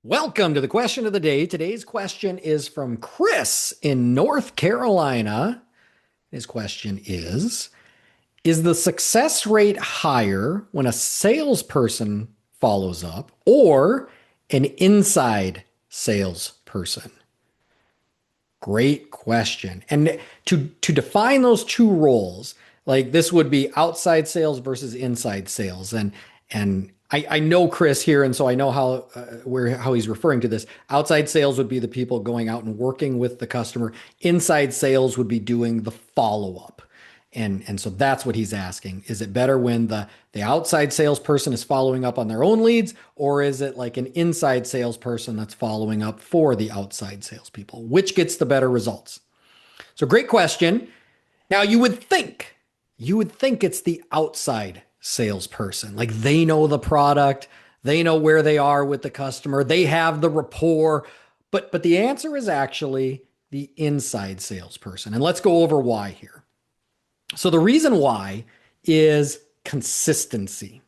Welcome to the question of the day. Today's question is from Chris in North Carolina. His question is the success rate higher when a salesperson follows up or an inside salesperson? Great question. And to define those two roles, like this would be outside sales versus inside sales. And I know Chris here, and so I know how he's referring to this. Outside sales would be the people going out and working with the customer. Inside sales would be doing the follow-up. And so that's what he's asking. Is it better when the outside salesperson is following up on their own leads, or is it like an inside salesperson that's following up for the outside salespeople? Which gets the better results? So great question. Now you would think it's the outside salesperson. Like they know the product, they know where they are with the customer, they have the rapport. But the answer is actually the inside salesperson. And let's go over why here. So the reason why is consistency.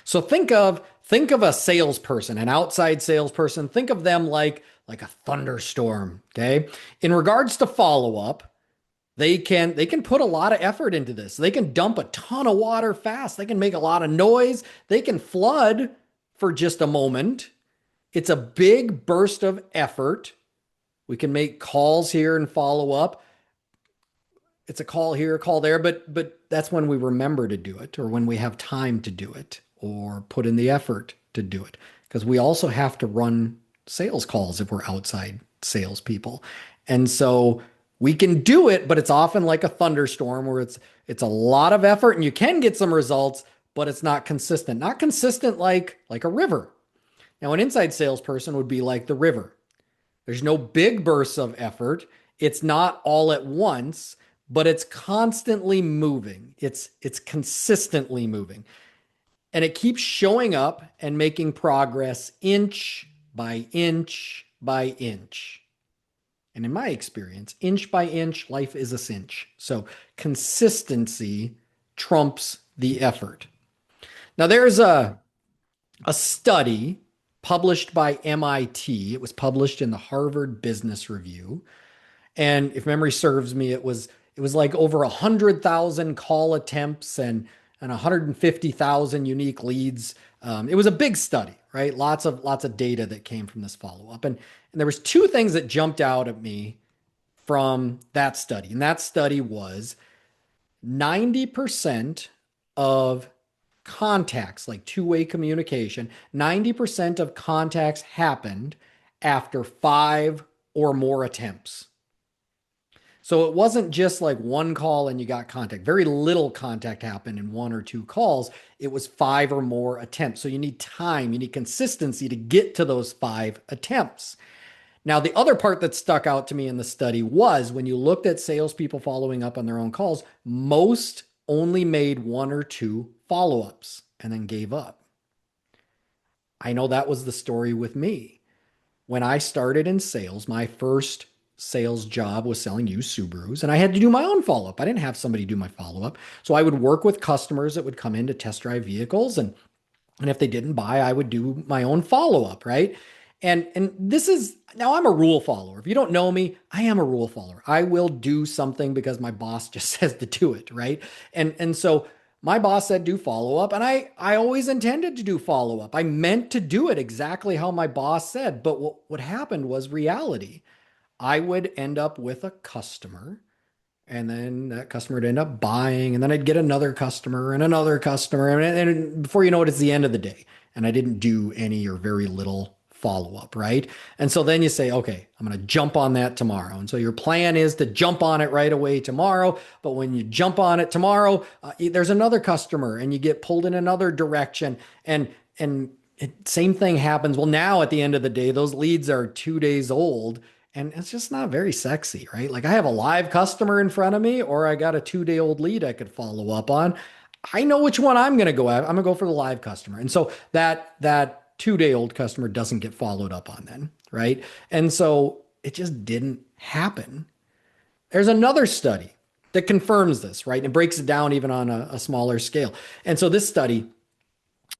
So think of a salesperson, an outside salesperson. Think of them like a thunderstorm, okay? In regards to follow-up, they can put a lot of effort into this. They can dump a ton of water fast. They can make a lot of noise. They can flood for just a moment. It's a big burst of effort. We can make calls here and follow up. It's a call here, a call there, but that's when we remember to do it or when we have time to do it or put in the effort to do it. Because we also have to run sales calls if we're outside salespeople. And so we can do it, but it's often like a thunderstorm where it's a lot of effort and you can get some results, but it's not consistent. Not consistent like a river. Now, an inside salesperson would be like the river. There's no big bursts of effort. It's not all at once, but it's constantly moving. It's consistently moving. And it keeps showing up and making progress inch by inch by inch. And in my experience, inch by inch, life is a cinch. So consistency trumps the effort. Now there's a study published by MIT. It was published in the Harvard Business Review. And if memory serves me, it was like over 100,000 call attempts and 150,000 unique leads. It was a big study, right? Lots of data that came from this follow-up. And there was two things that jumped out at me from that study. And that study was 90% of contacts, like two-way communication, 90% of contacts happened after 5 or more attempts. So it wasn't just like one call and you got contact. Very little contact happened in 1 or 2 calls. It was 5 or more attempts. So you need time, you need consistency to get to those 5 attempts. Now, the other part that stuck out to me in the study was when you looked at salespeople following up on their own calls, most only made 1 or 2 follow-ups and then gave up. I know that was the story with me. When I started in sales, my first sales job was selling used Subarus, and I had to do my own follow-up. I didn't have somebody do my follow-up. So I would work with customers that would come in to test drive vehicles, and if they didn't buy, I would do my own follow-up, right? And this is, now I'm a rule follower. If you don't know me, I am a rule follower. I will do something because my boss just says to do it, right? And so my boss said do follow-up, and I always intended to do follow-up. I meant to do it exactly how my boss said, but what happened was reality. I would end up with a customer, and then that customer would end up buying, and then I'd get another customer and another customer. And before you know it, it's the end of the day. And I didn't do any or very little follow-up, right? And so then you say, okay, I'm going to jump on that tomorrow. And so your plan is to jump on it right away tomorrow. But when you jump on it tomorrow, there's another customer and you get pulled in another direction. And same thing happens. Well, now at the end of the day, those leads are 2 days old. And it's just not very sexy, right? Like I have a live customer in front of me, or I got a 2-day-old lead I could follow up on. I know which one I'm going to go at. I'm going to go for the live customer. And so that 2-day-old customer doesn't get followed up on then, right? And so it just didn't happen. There's another study that confirms this, right? And breaks it down even on a smaller scale. And so this study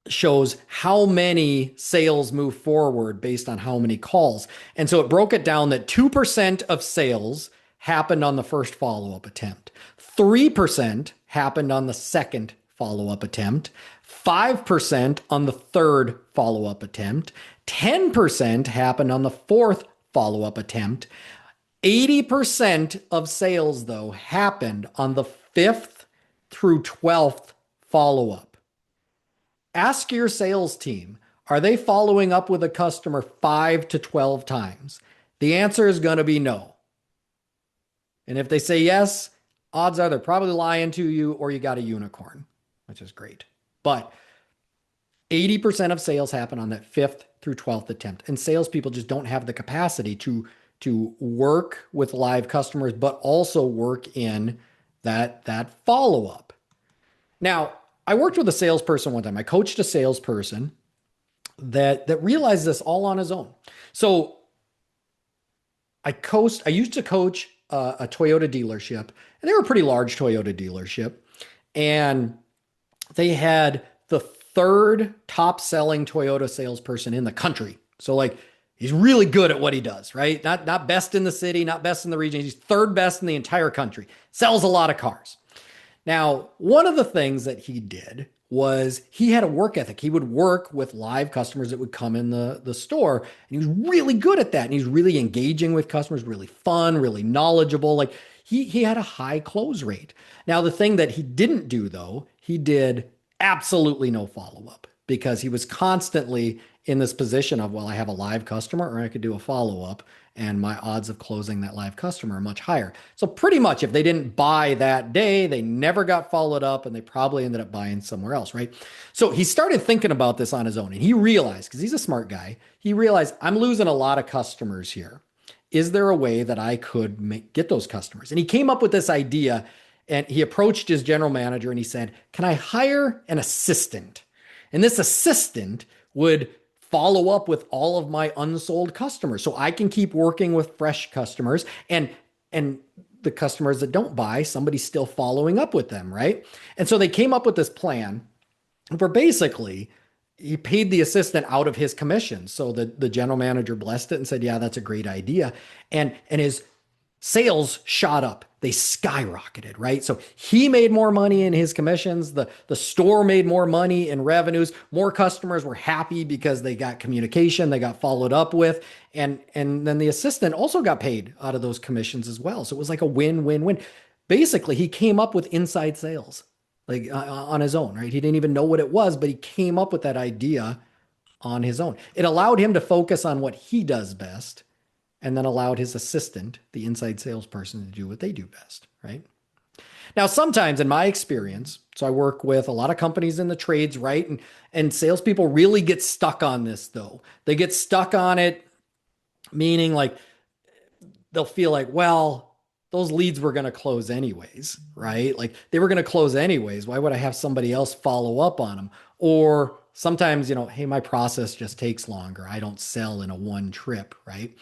shows how many sales move forward based on how many calls. And so it broke it down that 2% of sales happened on the first follow-up attempt. 3% happened on the second follow-up attempt. 5% on the third follow-up attempt. 10% happened on the fourth follow-up attempt. 80% of sales, though, happened on the fifth through 12th follow-up. Ask your sales team, are they following up with a customer 5 to 12 times? The answer is going to be no. And if they say yes, odds are they're probably lying to you or you got a unicorn, which is great. But 80% of sales happen on that 5th through 12th attempt. And salespeople just don't have the capacity to work with live customers, but also work in that follow-up. Now, I worked with a salesperson one time. I coached a salesperson that realized this all on his own. So I used to coach a Toyota dealership, and they were a pretty large Toyota dealership. And they had the third top selling Toyota salesperson in the country. So like, he's really good at what he does, right? Not best in the city, not best in the region. He's third best in the entire country. Sells a lot of cars. Now, one of the things that he did was he had a work ethic. He would work with live customers that would come in the store, and he was really good at that. And he's really engaging with customers, really fun, really knowledgeable. Like he had a high close rate. Now, the thing that he didn't do though, he did absolutely no follow-up because he was constantly in this position of, well, I have a live customer or I could do a follow-up and my odds of closing that live customer are much higher. So pretty much if they didn't buy that day, they never got followed up and they probably ended up buying somewhere else, right? So he started thinking about this on his own and he realized, because he's a smart guy, he realized I'm losing a lot of customers here. Is there a way that I could get those customers? And he came up with this idea and he approached his general manager and he said, can I hire an assistant? And this assistant would follow up with all of my unsold customers so I can keep working with fresh customers and the customers that don't buy, somebody's still following up with them, right? And so they came up with this plan where basically he paid the assistant out of his commission. So the general manager blessed it and said, yeah, that's a great idea. And his sales shot up. They skyrocketed, right? So he made more money in his commissions. The store made more money in revenues. More customers were happy because they got communication, they got followed up with, and then the assistant also got paid out of those commissions as well. So it was like a win-win-win. Basically, he came up with inside sales like on his own, right? He didn't even know what it was, but he came up with that idea on his own. It allowed him to focus on what he does best and then allowed his assistant, the inside salesperson, to do what they do best, right? Now, sometimes in my experience, so I work with a lot of companies in the trades, right? And salespeople really get stuck on this though. They get stuck on it, meaning like they'll feel like, well, those leads were going to close anyways, right? Like they were going to close anyways. Why would I have somebody else follow up on them? Or sometimes, hey, my process just takes longer. I don't sell in a one trip, right?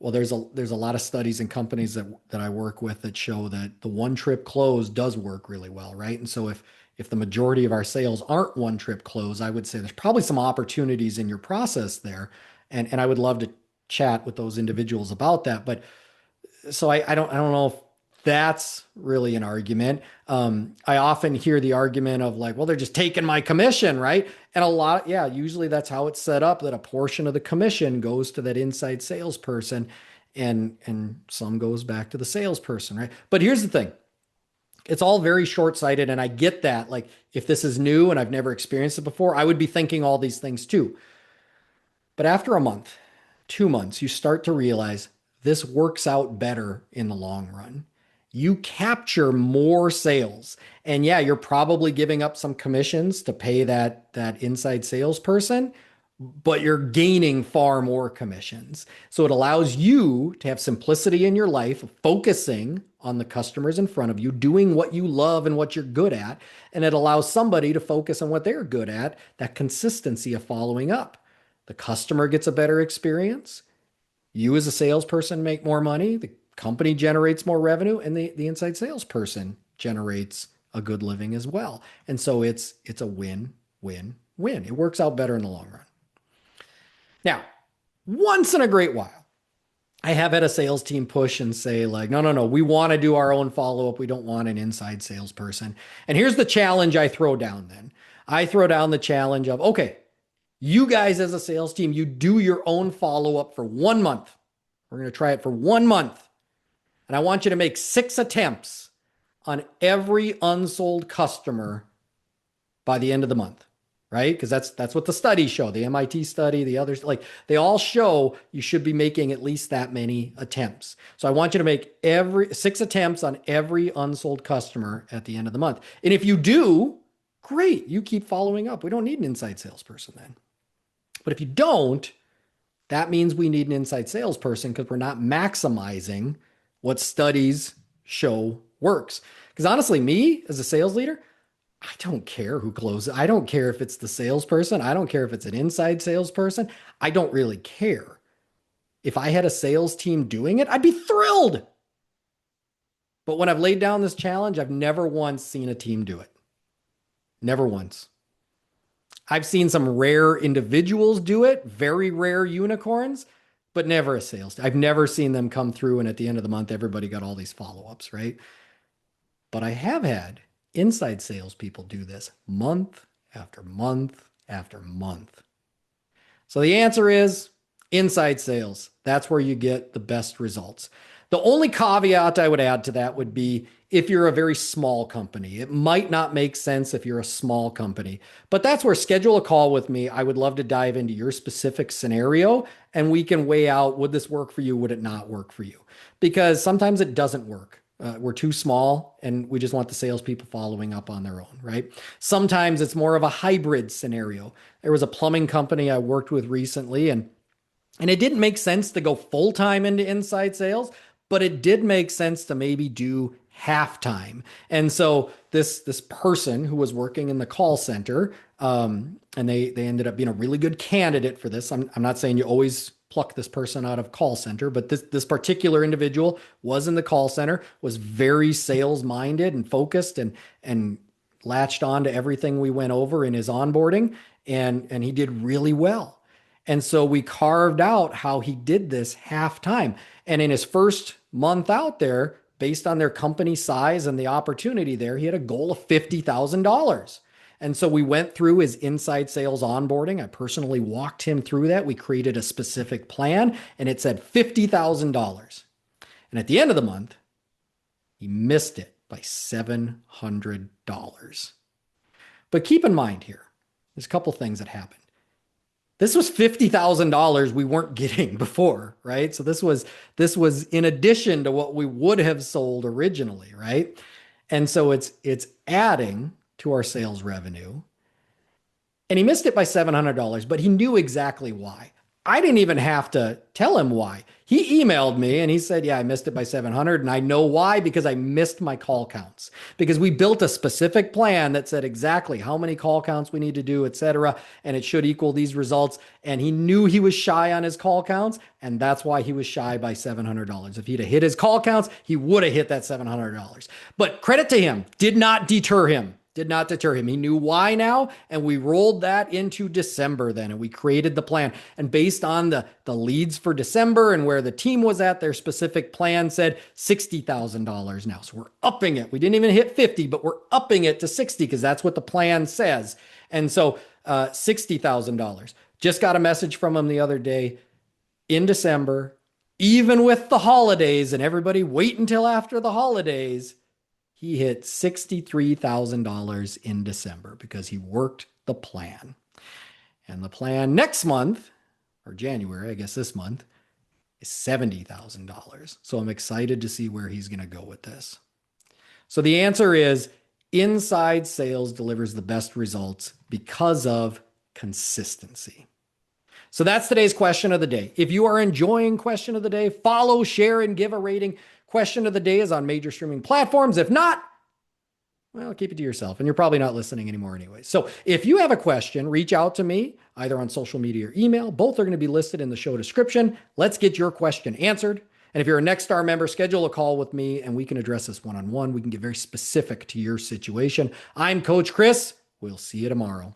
Well, there's a lot of studies and companies that I work with that show that the one trip close does work really well, right? And so if the majority of our sales aren't one trip close, I would say there's probably some opportunities in your process there. And I would love to chat with those individuals about that. But so I don't know if that's really an argument. I often hear the argument of like, well, they're just taking my commission, right? And usually that's how it's set up, that a portion of the commission goes to that inside salesperson and some goes back to the salesperson, right? But here's the thing. It's all very short-sighted, and I get that. Like, if this is new and I've never experienced it before, I would be thinking all these things too. But after a month, 2 months, you start to realize this works out better in the long run. You capture more sales. And yeah, you're probably giving up some commissions to pay that inside salesperson, but you're gaining far more commissions. So it allows you to have simplicity in your life, focusing on the customers in front of you, doing what you love and what you're good at. And it allows somebody to focus on what they're good at, that consistency of following up. The customer gets a better experience. You as a salesperson make more money. The company generates more revenue, and the inside salesperson generates a good living as well. And so it's a win, win, win. It works out better in the long run. Now, once in a great while, I have had a sales team push and say like, no, we want to do our own follow-up. We don't want an inside salesperson. And here's the challenge I throw down then. I throw down the challenge of, okay, you guys as a sales team, you do your own follow-up for 1 month. We're going to try it for 1 month. And I want you to make 6 attempts on every unsold customer by the end of the month. Right? Because that's what the studies show. The MIT study, the others, like they all show you should be making at least that many attempts. So I want you to make 6 attempts on every unsold customer at the end of the month. And if you do, great, you keep following up. We don't need an inside salesperson then. But if you don't, that means we need an inside salesperson because we're not maximizing what studies show works. Because honestly, me as a sales leader, I don't care who closes. I don't care if it's the salesperson. I don't care if it's an inside salesperson. I don't really care. If I had a sales team doing it, I'd be thrilled. But when I've laid down this challenge, I've never once seen a team do it. Never once. I've seen some rare individuals do it, very rare unicorns, but never a sales team. I've never seen them come through and at the end of the month, everybody got all these follow-ups, right? But I have had inside salespeople do this month after month after month. So the answer is inside sales. That's where you get the best results. The only caveat I would add to that would be if you're a very small company. It might not make sense if you're a small company, but that's where schedule a call with me. I would love to dive into your specific scenario and we can weigh out, would this work for you? Would it not work for you? Because sometimes it doesn't work. We're too small and we just want the salespeople following up on their own, right? Sometimes it's more of a hybrid scenario. There was a plumbing company I worked with recently and it didn't make sense to go full-time into inside sales, but it did make sense to maybe do half-time. And so this person who was working in the call center, and they ended up being a really good candidate for this. I'm not saying you always pluck this person out of call center, but this particular individual was in the call center, was very sales minded and focused and latched on to everything we went over in his onboarding. And he did really well. And so we carved out how he did this half time. And in his first month out there, based on their company size and the opportunity there, he had a goal of $50,000. And so we went through his inside sales onboarding. I personally walked him through that. We created a specific plan and it said $50,000. And at the end of the month, he missed it by $700. But keep in mind here, there's a couple things that happened. This was $50,000 we weren't getting before, right? So this was in addition to what we would have sold originally, right? And so it's adding to our sales revenue. And he missed it by $700, but he knew exactly why. I didn't even have to tell him why. He emailed me and he said, yeah, I missed it by 700. And I know why, because I missed my call counts, because we built a specific plan that said exactly how many call counts we need to do, et cetera. And it should equal these results. And he knew he was shy on his call counts. And that's why he was shy by $700. If he'd have hit his call counts, he would have hit that $700. But credit to him, did not deter him. Did not deter him. He knew why now, and we rolled that into December then, and we created the plan. And based on the leads for December and where the team was at, their specific plan said $60,000 now. So we're upping it. We didn't even hit 50, but we're upping it to 60 because that's what the plan says. And so $60,000. Just got a message from him the other day in December, even with the holidays and everybody wait until after the holidays, he hit $63,000 in December because he worked the plan. And the plan next month, or January, I guess this month, is $70,000. So I'm excited to see where he's going to go with this. So the answer is inside sales delivers the best results because of consistency. So that's today's question of the day. If you are enjoying question of the day, follow, share, and give a rating. Question of the day is on major streaming platforms. If not, well, keep it to yourself. And you're probably not listening anymore anyway. So if you have a question, reach out to me either on social media or email. Both are going to be listed in the show description. Let's get your question answered. And if you're a Nextstar member, schedule a call with me and we can address this one-on-one. We can get very specific to your situation. I'm Coach Chris. We'll see you tomorrow.